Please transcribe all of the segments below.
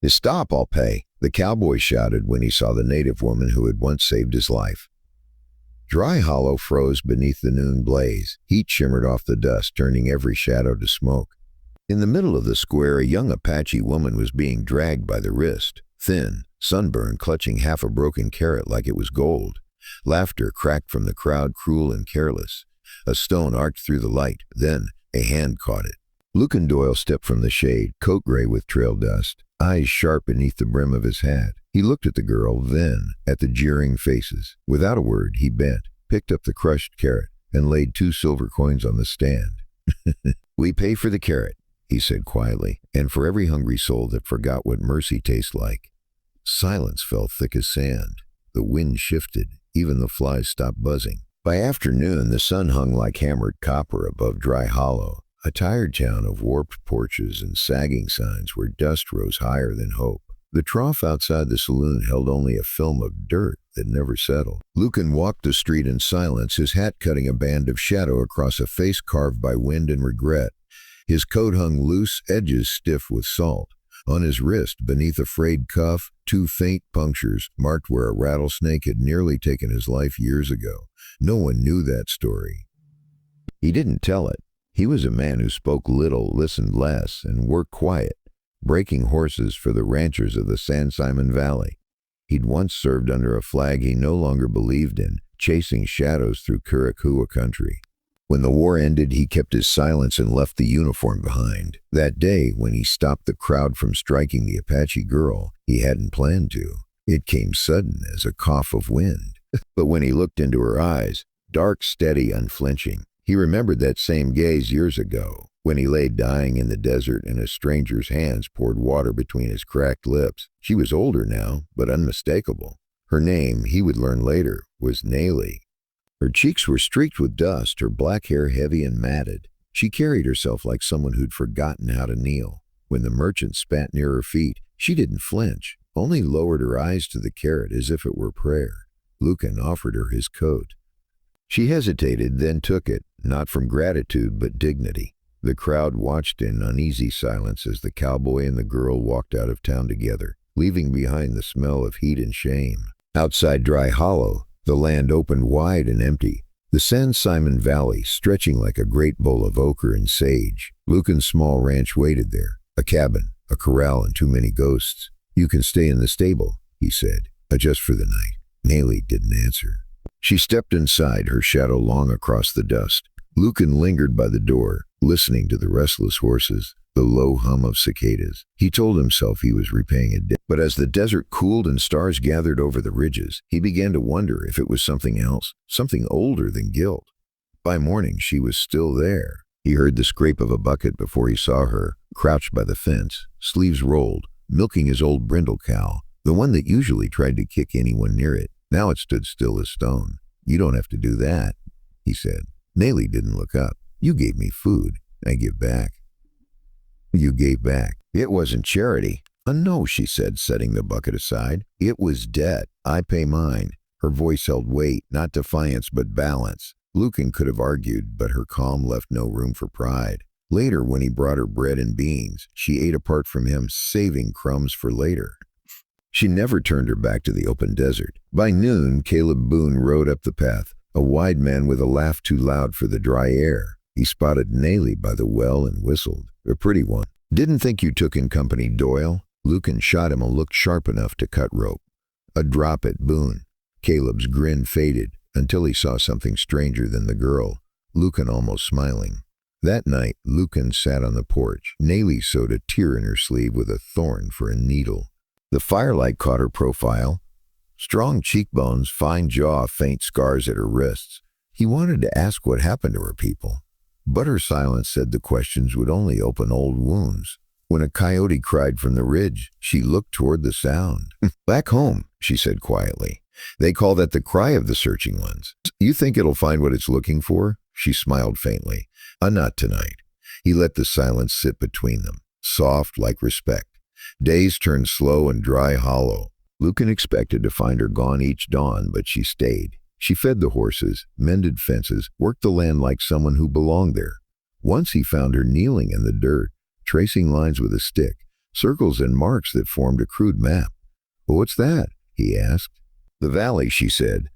"Stop, I'll pay," the cowboy shouted when he saw the native woman who had once saved his life. Dry Hollow froze beneath the noon blaze. Heat shimmered off the dust, turning every shadow to smoke. In the middle of the square, a young Apache woman was being dragged by the wrist, thin, sunburned, clutching half a broken carrot like it was gold. Laughter cracked from the crowd, cruel and careless. A stone arced through the light. Then a hand caught it. Lucan Doyle stepped from the shade, coat gray with trail dust, eyes sharp beneath the brim of his hat. He looked at the girl, then at the jeering faces. Without a word, he bent, picked up the crushed carrot, and laid 2 silver coins on the stand. "We pay for the carrot," he said quietly, "and for every hungry soul that forgot what mercy tastes like." Silence fell thick as sand. The wind shifted. Even the flies stopped buzzing. By afternoon, the sun hung like hammered copper above Dry Hollow, a tired town of warped porches and sagging signs where dust rose higher than hope. The trough outside the saloon held only a film of dirt that never settled. Lucan walked the street in silence, his hat cutting a band of shadow across a face carved by wind and regret. His coat hung loose, edges stiff with salt. On his wrist, beneath a frayed cuff, 2 faint punctures marked where a rattlesnake had nearly taken his life years ago. No one knew that story. He didn't tell it. He was a man who spoke little, listened less, and worked quiet, breaking horses for the ranchers of the San Simon Valley. He'd once served under a flag he no longer believed in, chasing shadows through Curricua country. When the war ended, he kept his silence and left the uniform behind. That day, when he stopped the crowd from striking the Apache girl, he hadn't planned to. It came sudden as a cough of wind. But when he looked into her eyes, dark, steady, unflinching, he remembered that same gaze years ago, when he lay dying in the desert and a stranger's hands poured water between his cracked lips. She was older now, but unmistakable. Her name, he would learn later, was Nayeli. Her cheeks were streaked with dust, her black hair heavy and matted. She carried herself like someone who'd forgotten how to kneel. When the merchant spat near her feet, she didn't flinch, only lowered her eyes to the carrot as if it were prayer. Lucan offered her his coat. She hesitated, then took it, not from gratitude but dignity. The crowd watched in uneasy silence as the cowboy and the girl walked out of town together, leaving behind the smell of heat and shame. Outside Dry Hollow, the land opened wide and empty, the San Simon Valley stretching like a great bowl of ochre and sage. Lucan's small ranch waited there, a cabin, a corral, and too many ghosts. "You can stay in the stable," he said, "just for the night." Nayeli didn't answer. She stepped inside, her shadow long across the dust. Lucan lingered by the door, listening to the restless horses, the low hum of cicadas. He told himself he was repaying a debt. But as the desert cooled and stars gathered over the ridges, he began to wonder if it was something else, something older than guilt. By morning, she was still there. He heard the scrape of a bucket before he saw her, crouched by the fence, sleeves rolled, milking his old brindle cow, the one that usually tried to kick anyone near it. Now it stood still as stone. "You don't have to do that," he said. Nayeli didn't look up. "You gave me food. I give back." "You gave back." "It wasn't charity." "No," she said, setting the bucket aside. "It was debt. I pay mine." Her voice held weight, not defiance, but balance. Lucan could have argued, but her calm left no room for pride. Later, when he brought her bread and beans, she ate apart from him, saving crumbs for later. She never turned her back to the open desert. By noon, Caleb Boone rode up the path, a wide man with a laugh too loud for the dry air. He spotted Nayeli by the well and whistled. "A pretty one." "Didn't think you took in company, Doyle." Lucan shot him a look sharp enough to cut rope. A drop at Boone. Caleb's grin faded until he saw something stranger than the girl, Lucan almost smiling. That night, Lucan sat on the porch. Nayeli sewed a tear in her sleeve with a thorn for a needle. The firelight caught her profile. Strong cheekbones, fine jaw, faint scars at her wrists. He wanted to ask what happened to her people, but her silence said the questions would only open old wounds. When a coyote cried from the ridge, she looked toward the sound. "Back home," she said quietly. "They call that the cry of the searching ones. You think it'll find what it's looking for?" She smiled faintly. Not tonight." He let the silence sit between them, soft like respect. Days turned slow and Dry Hollow. Lucan expected to find her gone each dawn, but she stayed. She fed the horses, mended fences, worked the land like someone who belonged there. Once he found her kneeling in the dirt, tracing lines with a stick, circles and marks that formed a crude map. "What's that?" he asked. "The valley," she said.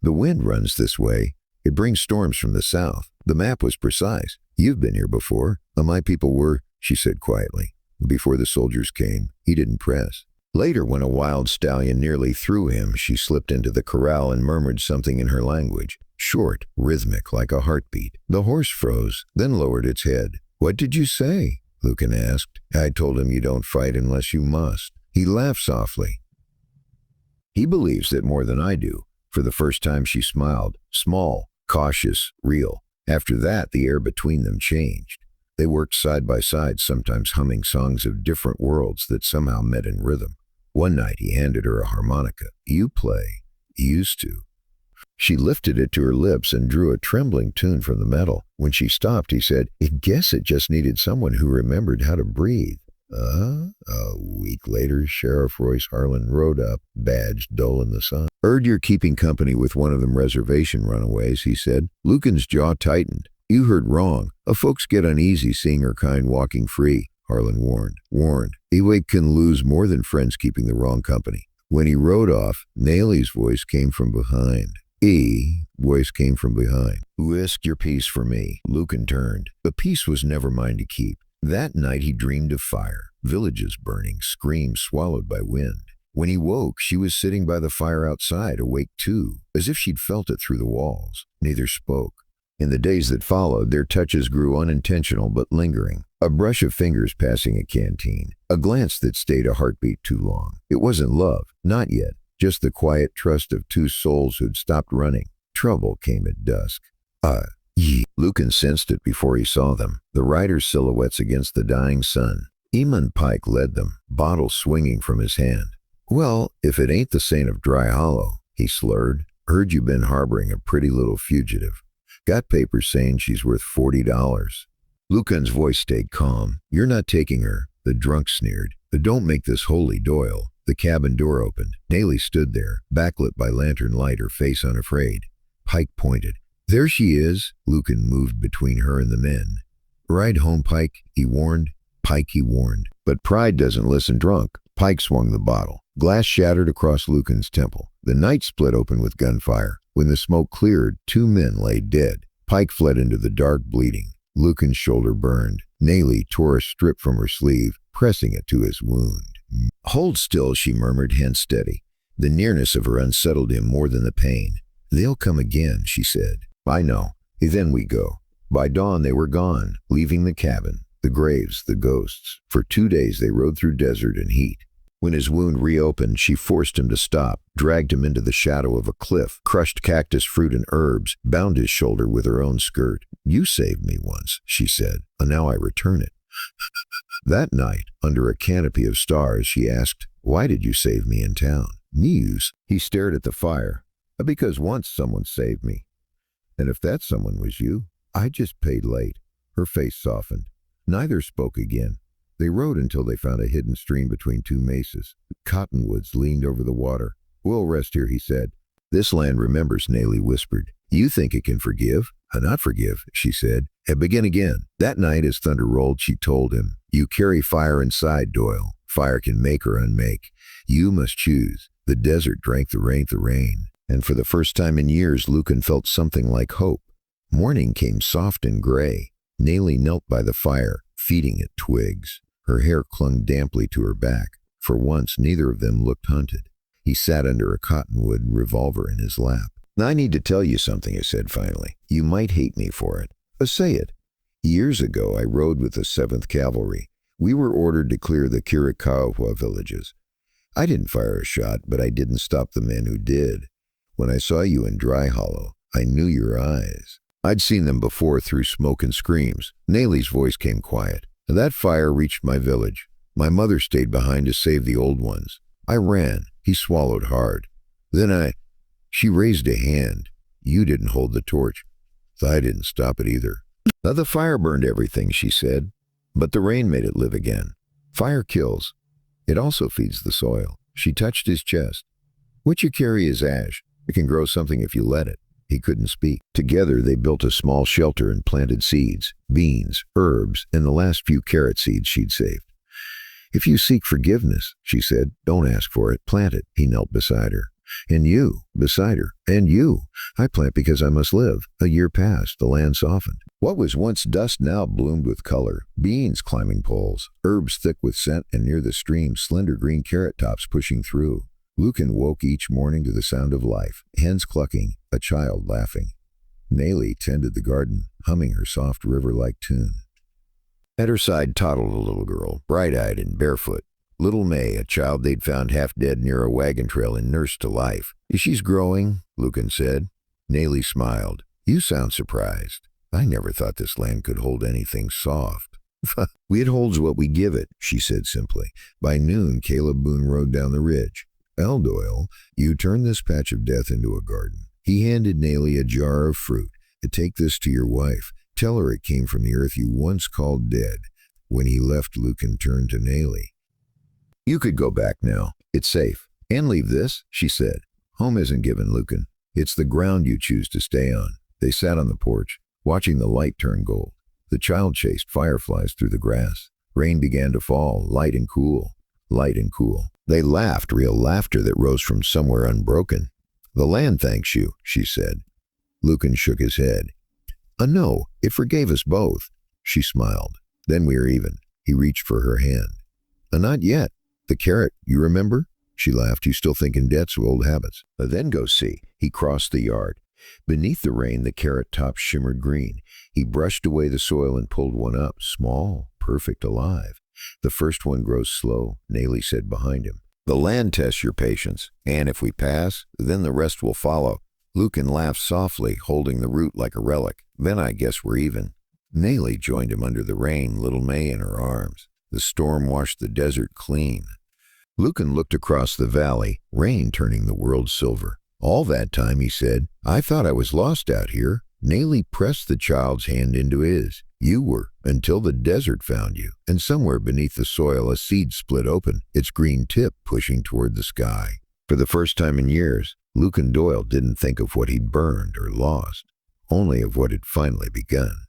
"The wind runs this way. It brings storms from the south." The map was precise. "You've been here before." "My people were," she said quietly. "Before the soldiers came." He didn't press. Later, when a wild stallion nearly threw him, she slipped into the corral and murmured something in her language, short, rhythmic, like a heartbeat. The horse froze, then lowered its head. "What did you say?" Lucan asked. "I told him you don't fight unless you must." He laughed softly. "He believes that more than I do." For the first time she smiled, small, cautious, real. After that, the air between them changed. They worked side by side, sometimes humming songs of different worlds that somehow met in rhythm. One night he handed her a harmonica. "You play." "He used to." She lifted it to her lips and drew a trembling tune from the metal. When she stopped, he said, "I guess it just needed someone who remembered how to breathe." A week later, Sheriff Royce Harlan rode up, badged, dull in the sun. "Heard you're keeping company with one of them reservation runaways," he said. Lucan's jaw tightened. "You heard wrong. Folks get uneasy seeing her kind walking free," Harlan warned. "Anyway, can lose more than friends keeping the wrong company." When he rode off, Nayeli's voice came from behind. Voice came from behind. "Risk your peace for me." Lucan turned. The peace was never mine to keep. That night he dreamed of fire, villages burning, screams swallowed by wind. When he woke, she was sitting by the fire outside, awake too, as if she'd felt it through the walls. Neither spoke. In the days that followed, their touches grew unintentional but lingering. A brush of fingers passing a canteen. A glance that stayed a heartbeat too long. It wasn't love, not yet. Just the quiet trust of two souls who'd stopped running. Trouble came at dusk. Lucan sensed it before he saw them, the riders' silhouettes against the dying sun. Eamon Pike led them, bottle swinging from his hand. "Well, if it ain't the Saint of Dry Hollow," he slurred. "Heard you been harboring a pretty little fugitive. Got papers saying she's worth $40. Lucan's voice stayed calm. "You're not taking her," the drunk sneered. "Don't make this holy, Doyle." The cabin door opened. Nayeli stood there, backlit by lantern light, her face unafraid. Pike pointed. "There she is." Lucan moved between her and the men. "Ride home, Pike," he warned. "Pike," he warned. But pride doesn't listen drunk. Pike swung the bottle. Glass shattered across Lucan's temple. The night split open with gunfire. When the smoke cleared, 2 men lay dead. Pike fled into the dark, bleeding. Lucan's shoulder burned. Nayeli tore a strip from her sleeve, pressing it to his wound. "Hold still," she murmured, hand steady. The nearness of her unsettled him more than the pain. "They'll come again," she said. "I know." Then we go. By dawn they were gone, leaving the cabin, the graves, the ghosts. For 2 days they rode through desert and heat. When his wound reopened, she forced him to stop, dragged him into the shadow of a cliff, crushed cactus fruit and herbs, bound his shoulder with her own skirt. "You saved me once," she said, "and now I return it." That night, under a canopy of stars, she asked, "Why did you save me in town?" "News." He stared at the fire. "Because once someone saved me. And if that someone was you, I just paid late." Her face softened. Neither spoke again. They rode until they found a hidden stream between 2 mesas. Cottonwoods leaned over the water. "We'll rest here," he said. "This land remembers," Nayeli whispered. "You think it can forgive?" "Not forgive," she said. "And begin again." That night, as thunder rolled, she told him, "You carry fire inside, Doyle. Fire can make or unmake. You must choose." The desert drank the rain. And for the first time in years, Lucan felt something like hope. Morning came soft and gray. Nayeli knelt by the fire, feeding it twigs. Her hair clung damply to her back. For once, neither of them looked hunted. He sat under a cottonwood, revolver in his lap. "I need to tell you something," he said finally. "You might hate me for it. Say it. Years ago, I rode with the 7th Cavalry. We were ordered to clear the Cowboy villages. I didn't fire a shot, but I didn't stop the men who did. When I saw you in Dry Hollow, I knew your eyes. I'd seen them before through smoke and screams." Nayeli's voice came quiet. "That fire reached my village. My mother stayed behind to save the old ones. I ran." He swallowed hard. "Then She raised a hand. "You didn't hold the torch." "I didn't stop it either." "The fire burned everything," she said. "But the rain made it live again. Fire kills. It also feeds the soil." She touched his chest. "What you carry is ash. It can grow something if you let it." He couldn't speak. Together they built a small shelter and planted seeds, beans, herbs, and the last few carrot seeds she'd saved. If you seek forgiveness, she said, don't ask for it, plant it. He knelt beside her. And you, beside her. And you. I plant because I must live. A year passed, the land softened. What was once dust now bloomed with color, beans climbing poles, herbs thick with scent, and near the stream slender green carrot tops pushing through. Lucan woke each morning to the sound of life, hens clucking, a child laughing. Nayeli tended the garden, humming her soft river-like tune. At her side toddled a little girl, bright-eyed and barefoot. Little May, a child they'd found half dead near a wagon trail and nursed to life. She's growing, Lucan said. Nayeli smiled. You sound surprised. I never thought this land could hold anything soft. It holds what we give it, she said simply. By noon, Caleb Boone rode down the ridge. Doyle, you turn this patch of death into a garden. He handed Nayeli a jar of fruit. Take this to your wife. Tell her it came from the earth you once called dead. When he left, Lucan turned to Nayeli. You could go back now. It's safe. And leave this, she said. Home isn't given, Lucan. It's the ground you choose to stay on. They sat on the porch, watching the light turn gold. The child chased fireflies through the grass. Rain began to fall, light and cool. Light and cool. They laughed, real laughter that rose from somewhere unbroken. The land thanks you, she said. Lucan shook his head. No, it forgave us both. She smiled. Then we are even. He reached for her hand. Not yet. The carrot, you remember? She laughed. You still think in debts of old habits. Then go see. He crossed the yard. Beneath the rain, the carrot tops shimmered green. He brushed away the soil and pulled one up, small, perfect, alive. The first one grows slow, Nayeli said behind him. The land tests your patience, and if we pass, then the rest will follow. Lucan laughed softly, holding the root like a relic. Then I guess we're even. Nayeli joined him under the rain, little May in her arms. The storm washed the desert clean. Lucan looked across the valley, rain turning the world silver. All that time, he said, I thought I was lost out here. Nayeli pressed the child's hand into his. You were, until the desert found you, and somewhere beneath the soil a seed split open, its green tip pushing toward the sky. For the first time in years, Lucan Doyle didn't think of what he'd burned or lost, only of what had finally begun.